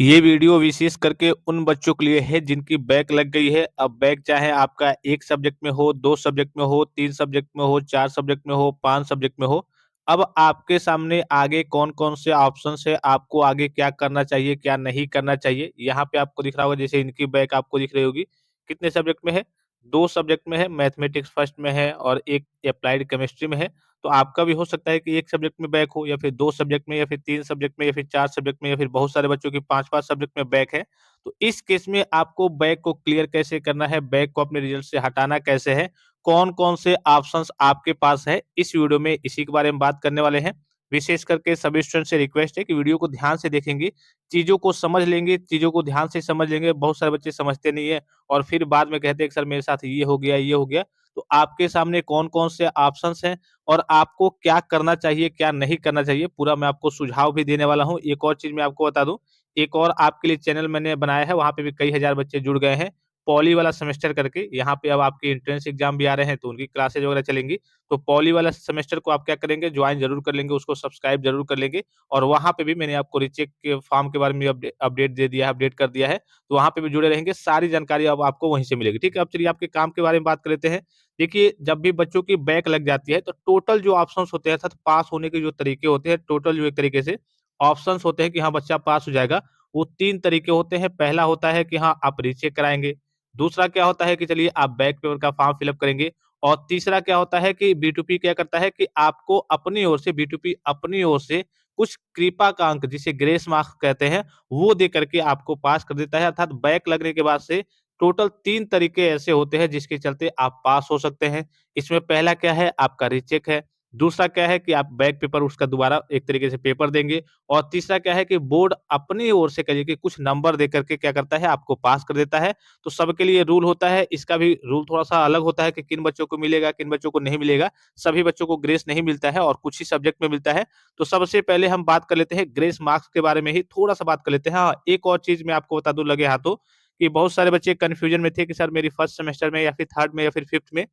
ये वीडियो विशेष करके उन बच्चों के लिए है जिनकी बैक लग गई है। अब बैक चाहे आपका 1 सब्जेक्ट में हो, 2 सब्जेक्ट में हो, 3 सब्जेक्ट में हो, 4 सब्जेक्ट में हो, 5 सब्जेक्ट में हो। अब आपके सामने आगे कौन-कौन से ऑप्शंस है, आपको आगे क्या करना चाहिए, क्या नहीं करना चाहिए। यहाँ पे आपको दिख रहा होगा जैसे इनकी बैक आपको दिख रही होगी। कितने सब्जेक्ट में है? 2 सब्जेक्ट में है, मैथमेटिक्स फर्स्ट में है और 1 एप्लाइड केमिस्ट्री में है। तो आपका भी हो सकता है कि 1 सब्जेक्ट में बैक हो या फिर 2 सब्जेक्ट में या फिर 3 सब्जेक्ट में या फिर 4 सब्जेक्ट में या फिर बहुत सारे बच्चों की 5-5 सब्जेक्ट में बैक है। तो इस केस में आपको बैक को क्लियर कैसे करना है, बैक को अपने रिजल्ट से हटाना कैसे है, कौन-कौन से ऑप्शंस आपके पास है, इस वीडियो में इसी के बारे में बात करने वाले हैं। विशेष करके सभी स्टूडेंट से रिक्वेस्ट है कि वीडियो को ध्यान से देखेंगे, चीज़ों को समझ लेंगे, चीज़ों को ध्यान से समझ लेंगे। बहुत सारे बच्चे समझते नहीं है और फिर बाद में कहते हैं कि सर मेरे साथ ये हो गया, ये हो गया। तो आपके सामने कौन-कौन से ऑप्शंस हैं और आपको क्या करना चाहिए, क्या नहीं करना चाहिए, पूरा मैं आपको सुझाव भी देने वाला हूँ। एक और चीज़ मैं आपको बता दूँ, एक और आपके लिए चैनल मैंने बनाया है, वहाँ पे भी कई हज़ार बच्चे जुड़ गए हैं, पॉली वाला सेमेस्टर करके। यहाँ पे अब आपके एंट्रेंस एग्ज़ाम भी आ रहे हैं, तो उनकी क्लासेज़ वगैरह चलेंगी। तो पॉली वाला सेमेस्टर को आप क्या करेंगे, जॉइन ज़रूर कर लेंगे, उसको सब्सक्राइब ज़रूर कर लेंगे और वहाँ पे भी मैंने आपको रीचेक के फॉर्म के बारे में अपडेट दे दिया है, अपडेट कर दिया है। तो वहाँ पे भी जुड़े रहेंगे, सारी जानकारी अब आपको वहीं से मिलेगी, ठीक है? अब चलिए आपके काम के बारे में बात कर लेते हैं। देखिए, जब भी बच्चों की बैक लग जाती है, तो टोटल जो ऑप्शंस होते हैं अर्थात पास होने के जो तरीके होते हैं, टोटल जो एक तरीके से ऑप्शंस होते हैं कि हाँ, बच्चा पास हो जाएगा, वो 3 तरीके होते हैं। पहला होता है कि हाँ, आप रीचेक कराएँगे। दूसरा क्या होता है कि चलिए आप बैक पेपर का फॉर्म फिल अप करेंगे और तीसरा क्या होता है कि बी2पी क्या करता है कि आपको अपनी ओर से बी2पी अपनी ओर से कुछ कृपा का अंक जिसे ग्रेस मार्क्स कहते हैं, वो दे करके आपको पास कर देता है अर्थात बैक लगने के बाद से टोटल 3 तरीके ऐसे होते हैं जिसके चलते आप पास हो सकते हैं। इसमें पहला क्या है आपका रीचेक है, दूसरा क्या है कि आप बैक पेपर उसका दोबारा एक तरीके से पेपर देंगे और तीसरा क्या है कि बोर्ड अपनी ओर से कहिए कि कुछ नंबर दे करके क्या करता है आपको पास कर देता है। तो सबके लिए रूल होता है, इसका भी रूल थोड़ा-सा अलग होता है कि किन बच्चों को मिलेगा, किन बच्चों को नहीं मिलेगा। सभी बच्चों को ग्रेस नहीं मिलता है और कुछ ही सब्जेक्ट में मिलता है। तो सबसे पहले हम बात कर लेते हैं ग्रेस मार्क्स के बारे में ही थोड़ा-सा बात कर लेते हैं। हाँ, एक और चीज़ मैं आपको बता दूँ लगे हाथों कि बहुत सारे बच्चे कन्फ्यूजन में थे कि सर मेरी फर्स्ट सेमेस्टर में या फिर थर्ड में या फिर फिफ्थ में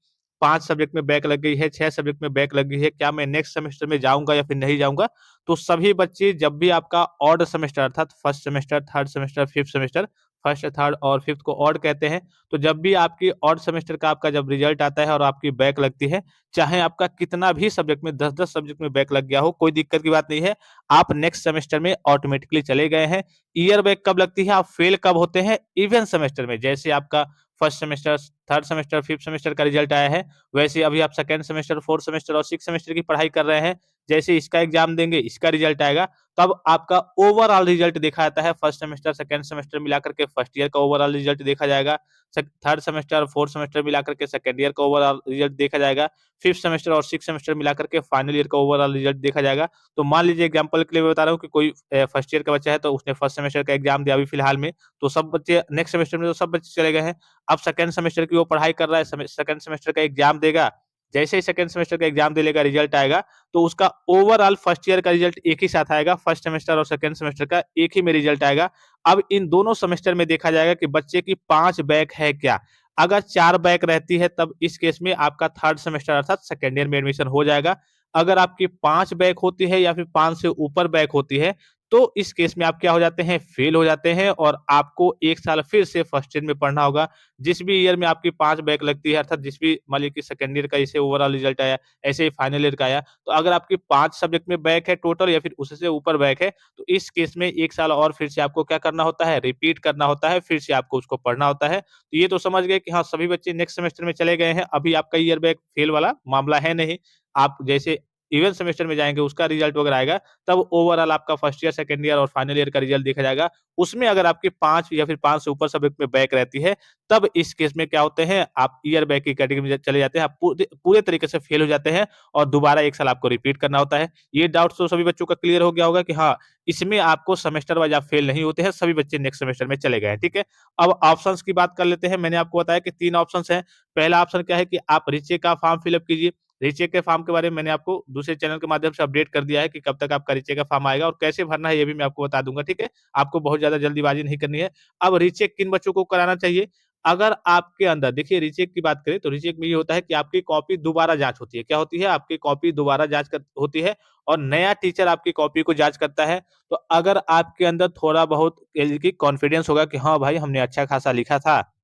5 सब्जेक्ट में बैक लग गई है, 6 सब्जेक्ट में बैक लग गई है, क्या मैं नेक्स्ट सेमेस्टर में जाऊँगा या फिर नहीं जाऊँगा? तो सभी बच्चे जब भी आपका ऑड सेमेस्टर अर्थात first semester, third semester, fifth semester, first, third और फिफ्थ को ऑड कहते हैं। तो जब भी आपकी ऑड सेमेस्टर का आपका जब रिजल्ट आता है और आपकी बैक लगती है, चाहे आपका कितना भी सब्जेक्ट में 10-10 सब्जेक्ट में बैक लग गया हो, कोई दिक्कत की बात नहीं है। आप नेक्स्ट सेमेस्टर में ऑटोमेटिकली चले गए हैं। ईयर बैक कब लगती है, आप फेल कब होते हैं? इवेन सेमेस्टर में। जैसे आपका first semester, third semester, fifth semester का रिजल्ट आया है, वैसे अभी आप सेकंड सेमेस्टर, फोर्थ सेमेस्टर और सिक्स्थ सेमेस्टर की पढ़ाई कर रहे हैं। जैसे इसका एग्ज़ाम देंगे, इसका रिजल्ट आएगा, तब आपका ओवरऑल रिजल्ट देखा जाता है। फर्स्ट सेमेस्टर, सेकंड सेमेस्टर मिलाकर के फर्स्ट ईयर का ओवरऑल रिजल्ट देखा जाएगा। थर्ड सेमेस्टर, फोर्थ सेमेस्टर मिलाकर के सेकंड ईयर का ओवरऑल रिजल्ट देखा जाएगा। फिफ्थ सेमेस्टर और सिक्स्थ सेमेस्टर मिलाकर के फाइनल ईयर का ओवरऑल रिजल्ट देखा जाएगा। तो मान लीजिए एग्जांपल के लिए मैं बता रहा हूँ कि कोई फर्स्ट ईयर का बच्चा है तो उसने फर्स्ट सेमेस्टर का एग्जाम दिया अभी फिलहाल में, तो सब बच्चे नेक्स्ट सेमेस्टर में तो सब बच्चे चले गए हैं। अब सेकंड सेमेस्टर की वो पढ़ाई कर रहा है, सेकंड सेमेस्टर का एग्जाम देगा। जैसे ही सेकंड सेमेस्टर का एग्जाम दे लेगा, रिजल्ट आएगा, तो उसका ओवरऑल फर्स्ट ईयर का रिजल्ट एक ही साथ आएगा। फर्स्ट सेमेस्टर और सेकंड सेमेस्टर का एक ही में रिजल्ट आएगा। अब इन दोनों सेमेस्टर में देखा जाएगा कि बच्चे की 5 बैक है क्या? अगर 4 बैक रहती है तब इस केस में आपका थर्ड सेमेस्टर अर्थात सेकंड ईयर में एडमिशन हो जाएगा। अगर आपकी 5 बैक होती है या फिर 5 से ऊपर बैक होती है, तो इस केस में आप क्या हो जाते हैं, फेल हो जाते हैं और आपको 1 साल फिर से फर्स्ट ईयर में पढ़ना होगा। जिस भी ईयर में आपकी 5 बैक लगती है अर्थात जिस भी मान लीजिए कि सेकंड ईयर का जैसे ओवरऑल रिजल्ट आया, ऐसे ही फाइनल ईयर का आया, तो अगर आपकी 5 सब्जेक्ट में बैक है टोटल या फिर उससे ऊपर बैक है, तो इस केस में 1 साल और फिर से आपको क्या करना होता है, रिपीट करना होता है, फिर से आपको उसको पढ़ना होता है। तो ये तो समझ गए कि हाँ, सभी बच्चे नेक्स्ट सेमेस्टर में चले गए हैं, अभी आपका ईयर बैक फेल वाला मामला है नहीं। आप जैसे इवेंट सेमेस्टर में जाएँगे, उसका रिजल्ट वगैरह आएगा, तब ओवरऑल आपका फर्स्ट ईयर, सेकंड ईयर और फाइनल ईयर का रिजल्ट देखा जाएगा। उसमें अगर आपके 5 या फिर 5 से ऊपर सब्जेक्ट में बैक रहती है, तब इस केस में क्या होते हैं, आप ईयर बैक की कैटेगरी में चले जाते हैं, आप पूरे पूरे तरीके से फेल हो जाते हैं और दोबारा 1 साल आपको रिपीट करना होता है। ये डाउट्स तो सभी बच्चों का क्लियर हो गया होगा कि हाँ, इसमें आपको सेमेस्टर वाइज़ आप फेल नहीं होते हैं, सभी बच्चे नेक्स्ट सेमेस्टर में चले गए हैं, ठीक है? अब ऑप्शंस की बात कर लेते हैं। मैंने आपको बताया कि 3 ऑप्शंस हैं। पहला ऑप्शन क्या है कि आप रीचेक का फॉर्म फिल अप कीजिए। रीचेक के फॉर्म के बारे में मैंने आपको दूसरे चैनल के माध्यम से अपडेट कर दिया है कि कब तक आपका रीचेक का फॉर्म आएगा और कैसे भरना है ये भी मैं आपको बता दूँगा, ठीक है? आपको बहुत ज़्यादा जल्दीबाज़ी नहीं करनी है। अब रीचेक किन बच्चों को कराना चाहिए? अगर आपके अंदर देखिए रीचेक की बात करें तो रीचेक में ये होता है कि आपकी कॉपी दोबारा जाँच होती है। क्या होती है? आपकी कॉपी दोबारा जाँच कर होती है और नया टीचर आपकी कॉपी को जाँच करता है। तो अगर आपके अंदर थोड़ा बहुत कह लीजिए कि कॉन्फिडेंस होगा कि हाँ भाई, हमने अच्छा खासा लिखा था,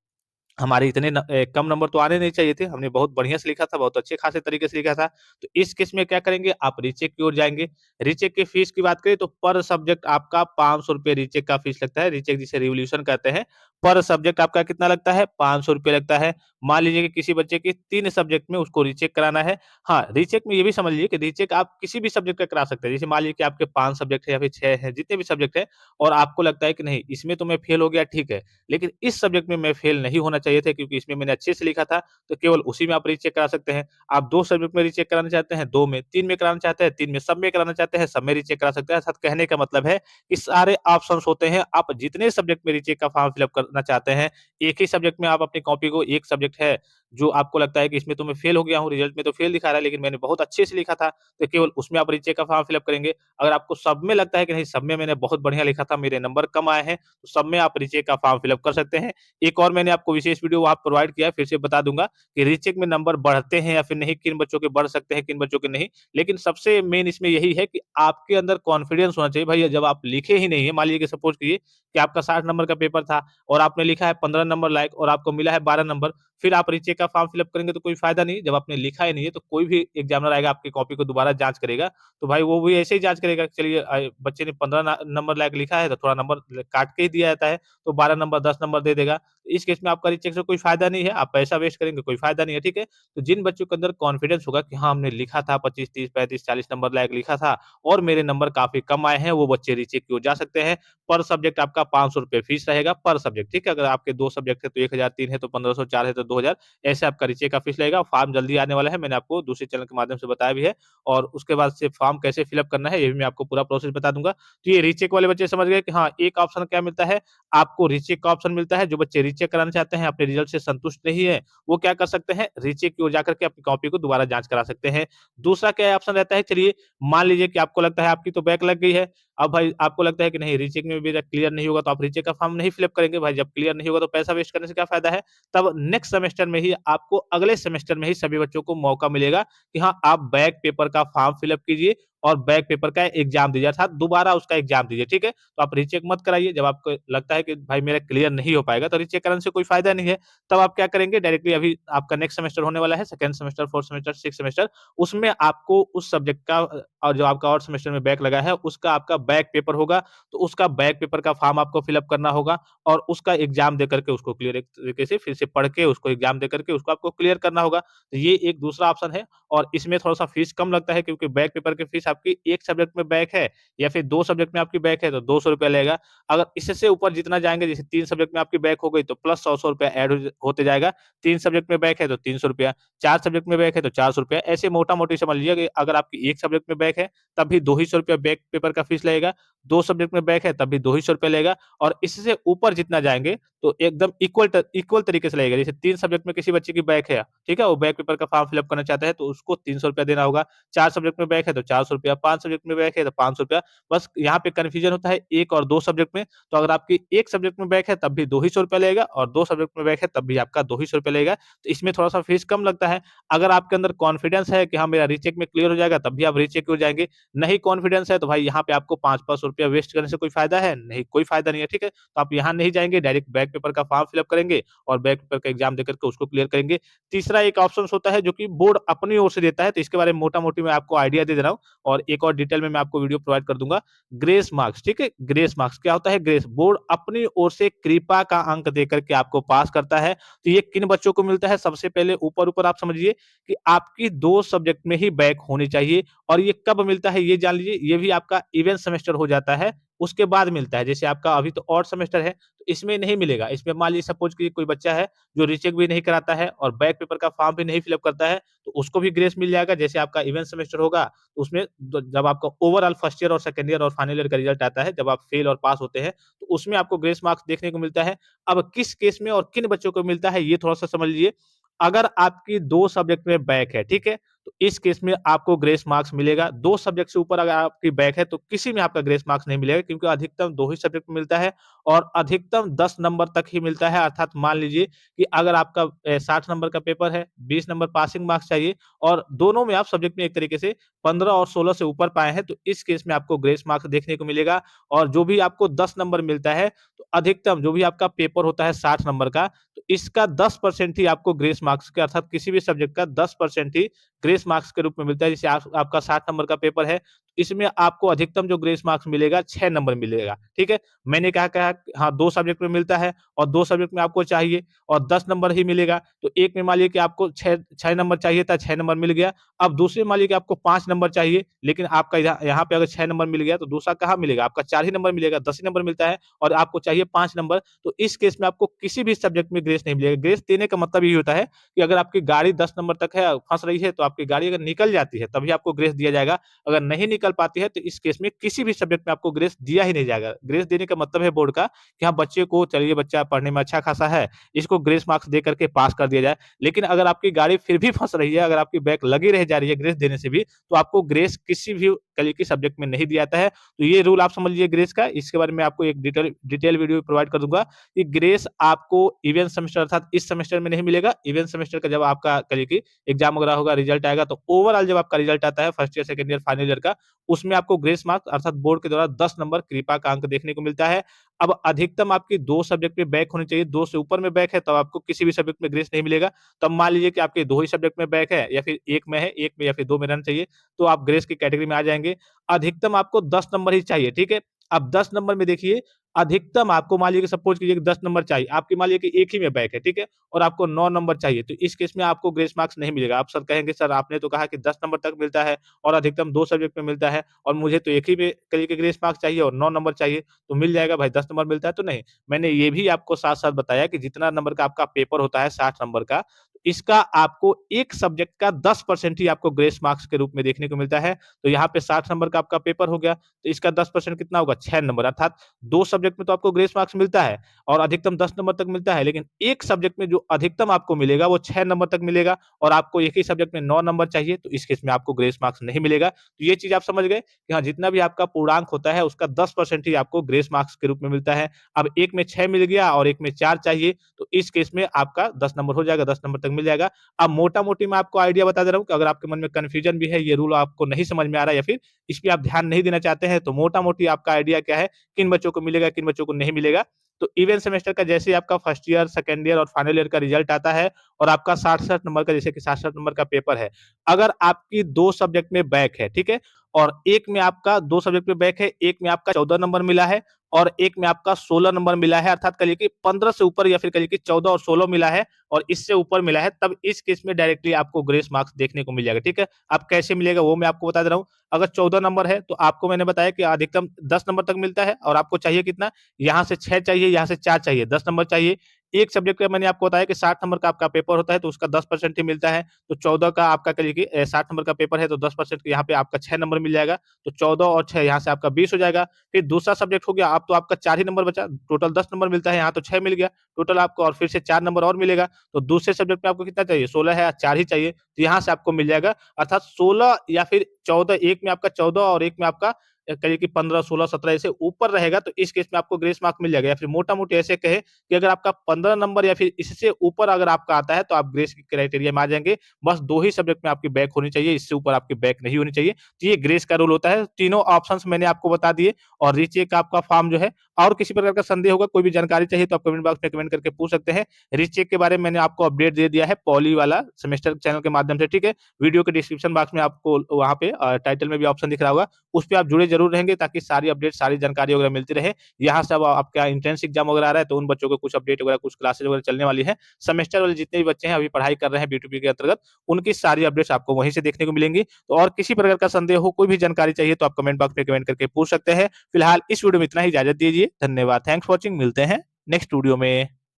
हमारे इतने कम नंबर तो आने नहीं चाहिए थे। हमने बहुत बढ़िया से लिखा था, बहुत अच्छे खासे तरीके से लिखा था। तो इस केस में क्या करेंगे, आप रीचेक की ओर जाएँगे। रीचेक की फीस की बात करें तो पर सब्जेक्ट आपका ₹500 रीचेक का फीस लगता है। रीचेक जिसे रिवोल्यूशन कहते हैं। पर सब्जेक्ट आपका कितना लगता है? ₹500 लगता है। मान लीजिए कि किसी बच्चे के 3 सब्जेक्ट में उसको रीचेक कराना है। हाँ, रीचेक में ये भी समझ लीजिए कि रीचेक आप किसी भी सब्जेक्ट का करा सकते हैं। जैसे मान लीजिए कि आपके 5 सब्जेक्ट है या फिर 6 हैं, जितने भी सब्जेक्ट हैं और आपको लगता है कि नहीं, इसमें तो मैं फेल हो गया, ठीक है। लेकिन इस सब्जेक्ट में मैं फेल नहीं होना चाहिए था क्योंकि इसमें मैंने अच्छे से लिखा था, तो केवल उसी में आप रीचेक करा सकते हैं। आप 2 सब्जेक्ट में रीचेक कराना चाहते हैं, 2 में, 3 में कराना चाहते हैं, 3 में, सब में कराना चाहते हैं, सब में रीचेक करा सकते हैं। अर्थात कहने का मतलब है कि सारे ऑप्शंस होते हैं, आप जितने सब्जेक्ट में रीचेक का फॉर्म फिल अप करना चाहते हैं, एक ही सब्जेक्ट में आप अपनी कॉपी को एक सब्जेक्ट है, जो आपको लगता है कि इसमें तो मैं फेल हो गया हूँ, रिजल्ट में तो फेल दिखा रहा है, लेकिन मैंने बहुत अच्छे से लिखा था, तो केवल उसमें आप रीचेक का फॉर्म फिल अप करेंगे। अगर आपको सब में लगता है कि नहीं, सब में मैंने बहुत बढ़िया लिखा था, मेरे नंबर कम आए हैं, तो सब में आप रीचेक का फॉर्म फिल अप कर सकते हैं। एक और मैंने आपको विशेष वीडियो वहाँ प्रोवाइड किया है, फिर से बता दूँगा कि रीचेक में नंबर बढ़ते हैं या फिर नहीं, किन बच्चों के बढ़ सकते हैं, किन बच्चों के नहीं। लेकिन सबसे मेन इसमें यही है कि आपके अंदर कॉन्फिडेंस होना चाहिए। भई जब आप लिखे ही नहीं है, मान लीजिए कि सपोज़ कीजिए कि आपका 60 नंबर का पेपर था और आपने लिखा है 15 नंबर लायक और आपको मिला है 12 नंबर, फिर आप रीचेक का फॉर्म फिल अप करेंगे तो कोई फ़ायदा नहीं। जब आपने लिखा ही नहीं है, तो कोई भी एग्ज़ामिनर आएगा आपकी कॉपी को दोबारा जाँच करेगा, तो भाई वो भी ऐसे ही जाँच करेगा, चलिए बच्चे ने 15 नंबर लायक लिखा है, तो थोड़ा नंबर काट के ही दिया जाता है, तो 12 नंबर 10 नंबर दे देगा। इस केस में आपका रीचेक से कोई फ़ायदा नहीं है, आप पैसा वेस्ट करेंगे, कोई फ़ायदा नहीं है, ठीक है? तो जिन बच्चों के अंदर कॉन्फिडेंस होगा कि हाँ, हमने लिखा था 25, 30, 35, 40 नंबर लायक लिखा था और मेरे नंबर काफ़ी कम आए हैं, वो बच्चे रीचेक की ओर जा सकते हैं। पर सब्जेक्ट आपका ₹500 फीस रहेगा पर सब्जेक्ट, ठीक है? अगर आपके 2 सब्जेक्ट है तो 1000, 3 है तो 1500, 4 है तो 2000, ऐसे आपका रीचेक का फीस लगेगा। फॉर्म जल्दी आने वाला है, मैंने आपको दूसरे चैनल के माध्यम से बताया भी है और उसके बाद से फॉर्म कैसे फिल अप करना है, ये भी मैं आपको पूरा प्रोसेस बता दूँगा। तो ये रीचेक वाले बच्चे समझ गए कि हाँ, एक ऑप्शन क्या मिलता है, आपको रीचेक का ऑप्शन मिलता है। जो बच्चे रीचेक कराना चाहते हैं, अपने रिजल्ट से संतुष्ट नहीं है, वो क्या कर सकते हैं, रीचेक की ओर जाकर के अपनी कॉपी को दोबारा जाँच करा सकते हैं। दूसरा क्या ऑप्शन रहता है, चलिए मान लीजिए कि आपको लगता है आपकी तो बैक लग गई है, अब भाई आपको लगता है कि नहीं, रीचेक में मेरा क्लियर नहीं होगा, तो आप रीचेक का फॉर्म नहीं फिल अप करेंगे। भाई जब क्लियर नहीं होगा तो पैसा वेस्ट करने से क्या फ़ायदा है? तब नेक्स्ट सेमेस्टर में ही आपको, अगले सेमेस्टर में ही सभी बच्चों को मौका मिलेगा कि हाँ, आप बैक पेपर का फॉर्म फिल अप कीजिए और बैक पेपर का एग्ज़ाम दीजिए, अर्थात दोबारा उसका एग्ज़ाम दीजिए, ठीक है? तो आप रीचेक मत कराइए। जब आपको लगता है कि भाई मेरा क्लियर नहीं हो पाएगा, तो रीचेक कराने से कोई फ़ायदा नहीं है। तब आप क्या करेंगे, डायरेक्टली अभी आपका नेक्स्ट सेमेस्टर होने वाला है, second semester, fourth semester, sixth semester, उसमें आपको उस सब्जेक्ट का और जो आपका और सेमेस्टर में बैक लगा है, उसका आपका बैक पेपर होगा, तो उसका बैक पेपर का फॉर्म आपको फिल अप करना होगा और उसका एग्ज़ाम देकर के उसको क्लियर एक तरीके से फिर से पढ़ के उसको एग्ज़ाम देकर के उसको आपको क्लियर करना होगा। तो ये एक दूसरा ऑप्शन है और इसमें थोड़ा-सा फीस कम लगता है क्योंकि बैक पेपर की फीस आपकी 1 सब्जेक्ट में बैक है या फिर 2 सब्जेक्ट में आपकी बैक है तो ₹200 लगेगा। अगर इससे ऊपर जितना जाएँगे, जैसे 3 सब्जेक्ट में आपकी बैक हो गई तो प्लस ₹100 ऐड होते जाएगा। 3 सब्जेक्ट में बैक है तो ₹300, 4 सब्जेक्ट में बैक है तो ₹400, ऐसे मोटा-मोटी समझ लीजिए कि अगर आपकी 1 सब्जेक्ट में बैक है, तब भी ₹200 बैक पेपर का फीस लगेगा, 2 सब्जेक्ट में बैक है तब भी ₹200 लगेगा और इससे ऊपर जितना जाएँगे तो एकदम इक्वल तरीके से लगेगा। जैसे 3 सब्जेक्ट में किसी बच्चे की बैक है, ठीक है? वो बैक पेपर का फॉर्म फिल अप करना चाहता है तो उसको ₹300 देना होगा। 4 सब्जेक्ट में बैक है तो ₹400, 5 सब्जेक्ट में बैक है तो ₹500। बस यहाँ पे कन्फ्यूजन होता है 1 और 2 सब्जेक्ट में, तो अगर आपकी 1 सब्जेक्ट में बैक है तब भी ₹200 लगेगा और 2 सब्जेक्ट में बैक है तब भी आपका ₹200 लगेगा। तो इसमें थोड़ा-सा फीस कम लगता है। अगर आपके अंदर कॉन्फिडेंस है कि हाँ, मेरा रीचेक में क्लियर हो जाएगा, तब भी आप रीचेक की ओर जाएँगे। नहीं कॉन्फिडेंस है तो भाई यहाँ पे आपको 5-500 रुपया वेस्ट करने से कोई फ़ायदा है? नहीं, कोई फ़ायदा नहीं है, ठीक है? तो आप यहाँ नहीं जाएँगे, डायरेक्ट बैक पेपर का फॉर्म फिल अप करेंगे और बैक पेपर का एग्ज़ाम देकर के उसको क्लियर करेंगे। तीसरा एक ऑप्शंस होता है जो कि बोर्ड अपनी ओर से देता है, तो इसके बारे में मोटा-मोटी मैं आपको आइडिया दे दे रहा हूँ और एक और डिटेल में मैं आपको वीडियो प्रोवाइड कर दूँगा। ग्रेस मार्क्स, ठीक है? ग्रेस मार्क्स क्या होता है? ग्रेस बोर्ड अपनी ओर से कृपा का अंक देकर के आपको पास करता है। तो ये किन बच्चों को मिलता है? सबसे पहले ऊपर-ऊपर आप समझिए कि आपकी 2 सब्जेक्ट में ही बैक होनी चाहिए और ये कब मिलता है ये जान लीजिए, ये भी आपका इवेंट सेमेस्टर हो जाता है, उसके बाद मिलता है। जैसे आपका अभी तो ऑड सेमेस्टर है, तो इसमें नहीं मिलेगा। इसमें मान लीजिए सपोज़ कीजिए कोई बच्चा है जो रीचेक भी नहीं कराता है और बैक पेपर का फॉर्म भी नहीं फिल अप करता है, तो उसको भी ग्रेस मिल जाएगा। जैसे आपका इवेंट सेमेस्टर होगा, तो उसमें द जब आपका ओवरऑल फर्स्ट ईयर और सेकंड ईयर और फाइनल ईयर का रिजल्ट आता है, जब आप फेल और पास होते हैं, तो उसमें आपको ग्रेस मार्क्स देखने को मिलता है। अब किस केस में और किन बच्चों को मिलता है, ये थोड़ा-सा समझ लीजिए। अगर आपकी 2 सब्जेक्ट में बैक है, ठीक है? तो इस केस में आपको ग्रेस मार्क्स मिलेगा। 2 सब्जेक्ट से ऊपर अगर आपकी बैक है तो किसी में आपका ग्रेस मार्क्स नहीं मिलेगा, क्योंकि अधिकतम 2 ही सब्जेक्ट में मिलता है और अधिकतम 10 नंबर तक ही मिलता है। अर्थात मान लीजिए कि अगर आपका 60 नंबर का पेपर है, 20 नंबर पासिंग मार्क्स चाहिए और दोनों में आप सब्जेक्ट में एक तरीके से 15 और 16 से ऊपर पाए हैं, तो इस केस में आपको ग्रेस मार्क्स देखने को मिलेगा। और जो भी आपको 10 नंबर मिलता है, तो अधिकतम जो भी आपका पेपर होता है 60 नंबर का, तो इसका 10% ही आपको ग्रेस मार्क्स के, अर्थात किसी भी सब्जेक्ट का 10% ही ग्रेस मार्क्स के रूप में मिलता है। जैसे आपका 60 नंबर का पेपर है, इसमें आपको अधिकतम जो ग्रेस मार्क्स मिलेगा 6 नंबर मिलेगा, ठीक है? मैंने क्या कहा, हाँ, 2 सब्जेक्ट में मिलता है और 2 सब्जेक्ट में आपको चाहिए और 10 नंबर ही मिलेगा। तो एक में मान लीजिए कि आपको 6 नंबर चाहिए था, 6 नंबर मिल गया। अब दूसरे मान लीजिए कि आपको 5 नंबर चाहिए, लेकिन आपका यहाँ यहाँ पे अगर 6 नंबर मिल गया, तो दूसरा कहाँ मिलेगा? आपका 4 ही नंबर मिलेगा, 10 ही नंबर मिलता है और आपको चाहिए 5 नंबर। तो इस केस में आपको किसी भी सब्जेक्ट में ग्रेस नहीं मिलेगा। ग्रेस देने का मतलब यही होता है कि अगर आपकी गाड़ी 10 नंबर तक है, फँस रही है, तो आपकी गाड़ी अगर निकल जाती है, तभी आपको ग्रेस दिया जाएगा। अगर नहीं निकल पाती है, तो इस केस में किसी भी सब्जेक्ट में आपको ग्रेस दिया ही नहीं जाएगा। ग्रेस देने का मतलब है बोर्ड का कि हाँ, बच्चे को, चलिए बच्चा पढ़ने में अच्छा खासा है, इसको ग्रेस मार्क्स दे करके पास कर दिया जाए। लेकिन अगर आपकी गाड़ी फिर भी फँस रही है, अगर आपकी बैक लगी रह जा रही है ग्रेस देने से भी, तो आपको ग्रेस किसी भी कल के सब्जेक्ट में नहीं दिया जाता है। तो ये रूल आप समझ लीजिए ग्रेस का। इसके बारे में आपको एक डिटेल वीडियो प्रोवाइड कर दूँगा कि ग्रेस आपको इवेंट सेमेस्टर, अर्थात इस सेमेस्टर में नहीं मिलेगा। इवेंट सेमेस्टर का जब आपका करिए कि एग्ज़ाम वगैरह होगा, रिजल्ट आएगा, तो ओवरऑल जब आपका रिजल्ट आता है first year, second year, final year का, उसमें आपको ग्रेस मार्क्स अर्थात बोर्ड के द्वारा 10 नंबर कृपा का अंक देखने को मिलता है। अब अधिकतम आपकी 2 सब्जेक्ट में बैक होनी चाहिए, 2 से ऊपर में बैक है तब आपको किसी भी सब्जेक्ट में ग्रेस नहीं मिलेगा। तब मान लीजिए कि आपके 2 ही सब्जेक्ट में बैक है या फिर 1 में है, 1 में या फिर 2 में रहना चाहिए, तो आप ग्रेस की कैटेगरी में आ जाएँगे। अधिकतम आपको 10 नंबर ही चाहिए, ठीक है? अब 10 नंबर में देखिए, अधिकतम आपको मान लीजिए कि सपोज़ कीजिए कि 10 नंबर चाहिए, आपकी मान लीजिए कि 1 ही में बैक है, ठीक है? और आपको 9 नंबर चाहिए, तो इस केस में आपको ग्रेस मार्क्स नहीं मिलेगा। आप सर कहेंगे, सर आपने तो कहा कि 10 नंबर तक मिलता है और अधिकतम 2 सब्जेक्ट में मिलता है और मुझे तो 1 ही में करिए कि ग्रेस मार्क्स चाहिए और 9 नंबर चाहिए, तो मिल जाएगा भाई, 10 नंबर मिलता है तो नहीं। मैंने ये भी आपको साथ-साथ बताया कि जितना नंबर का आपका पेपर होता है 60 नंबर का, इसका आपको एक सब्जेक्ट का 10% ही आपको ग्रेस मार्क्स के रूप में देखने को मिलता है। तो यहाँ पे 60 नंबर का आपका पेपर हो गया, तो इसका 10% कितना होगा? 6 नंबर, अर्थात 2 सब्जेक्ट में तो आपको ग्रेस मार्क्स मिलता है और अधिकतम 10 नंबर तक मिलता है, लेकिन एक सब्जेक्ट में जो अधिकतम आपको मिलेगा वो 6 नंबर तक मिलेगा और आपको एक ही सब्जेक्ट में 9 नंबर चाहिए, तो इस केस में आपको ग्रेस मार्क्स नहीं मिलेगा। तो ये चीज़ आप समझ गए कि हाँ, जितना भी आपका पूर्णांक होता है उसका 10% ही आपको ग्रेस मार्क्स के रूप में मिलता है। अब एक में 6 मिल गया और एक में 4 चाहिए, तो इस केस में आपका 10 नंबर हो जाएगा, 10 नंबर तक मिल जाएगा। अब मोटा-मोटी मैं आपको आइडिया बता दे रहा हूँ कि अगर आपके मन में कन्फ्यूजन भी है, ये रूल आपको नहीं समझ में आ रहा है या फिर इस पे आप ध्यान नहीं देना चाहते हैं, तो मोटा-मोटी आपका आइडिया क्या है, किन बच्चों को मिलेगा, किन बच्चों को नहीं मिलेगा। तो इवेंट सेमेस्टर का जैसे ही आपका फर्स्ट ईयर, सेकंड ईयर और फाइनल ईयर का रिजल्ट आता है और आपका 60-60 नंबर का, जैसे कि 60-60 नंबर का पेपर है। अगर आपकी 2 सब्जेक्ट में बैक है, ठीक है? और एक में आपका 2 सब्जेक्ट में बैक है, एक में आपका 14 नंबर मिला है और एक में आपका 16 नंबर मिला है, अर्थात कहिए कि 15 से ऊपर या फिर कहिए कि 14 और 16 मिला है और इससे ऊपर मिला है, तब इस केस में डायरेक्टली आपको ग्रेस मार्क्स देखने को मिल जाएगा, ठीक है? अब कैसे मिलेगा वो मैं आपको बता दे रहा हूँ। अगर 14 नंबर है, तो आपको मैंने बताया कि अधिकतम 10 नंबर तक मिलता है और आपको चाहिए कितना? यहाँ से 6 चाहिए, यहाँ से 4 चाहिए, 10 नंबर चाहिए। एक सब्जेक्ट का मैंने आपको बताया कि 60 नंबर का आपका पेपर होता है, तो उसका 10% ही मिलता है। तो 14 का आपका कहिए कि 60 नंबर का पेपर है, तो 10% यहाँ पे आपका 6 नंबर मिल जाएगा। तो 14 और 6 यहाँ से आपका 20 हो जाएगा। फिर दूसरा सब्जेक्ट हो गया, अब तो आपका 4 ही नंबर बचा, टोटल 10 नंबर मिलता है, यहाँ तो 6 मिल गया, टोटल आपको और फिर से 4 नंबर और मिलेगा। तो दूसरे सब्जेक्ट में आपको कितना चाहिए? 16 है, 4 ही चाहिए, तो यहाँ से आपको मिल जाएगा, अर्थात 16 या फिर 14, एक में आपका 14 और एक में आपका कहिए कि 15, 16, 17 ऐसे ऊपर रहेगा, तो इस केस में आपको ग्रेस मार्क मिल जाएगा। या फिर मोटा-मोटी ऐसे कहें कि अगर आपका 15 नंबर या फिर इससे ऊपर अगर आपका आता है, तो आप ग्रेस के क्राइटेरिया में आ जाएँगे। बस 2 ही सब्जेक्ट में आपकी बैक होनी चाहिए, इससे ऊपर आपकी बैक नहीं होनी चाहिए। तो ये ग्रेस का रूल होता है। तीनों ऑप्शंस मैंने आपको बता दिए और रीचेक का आपका फॉर्म जो है, और किसी प्रकार का संदेह होगा, कोई भी जानकारी चाहिए तो आप कमेंट बॉक्स में कमेंट करके पूछ सकते हैं। रीचेक के बारे में मैंने आपको अपडेट दे दिया है पॉली वाला सेमेस्टर चैनल के माध्यम से, ठीक है? वीडियो के डिस्क्रिप्शन बॉक्स में आपको वहाँ पे टाइटल में भी ऑप्शन दिख रहा होगा, उस पे आप जुड़े ज़रूर रहेंगे ताकि सारी अपडेट, सारी जानकारी वगैरह मिलती रहे। यहाँ से अब आपका एंट्रेंस एग्ज़ाम वगैरह आ रहा है, तो उन बच्चों को कुछ अपडेट वगैरह, कुछ क्लासेस वगैरह चलने वाली है। सेमेस्टर वाले जितने भी बच्चे हैं अभी पढ़ाई कर रहे हैं बी2बी के अंतर्गत, उनकी सारी अपडेट्स आपको वहीं से देखने को मिलेंगी। तो और किसी प्रकार का संदेह हो, कोई भी जानकारी चाहिए तो आप कमेंट बॉक्स में कमेंट करके पूछ सकते हैं। फिलहाल इस वीडियो में इतना ही, इजाज़त दीजिए। धन्यवाद। Thanks for watching. मिलते हैं नेक्स्ट वीडियो में।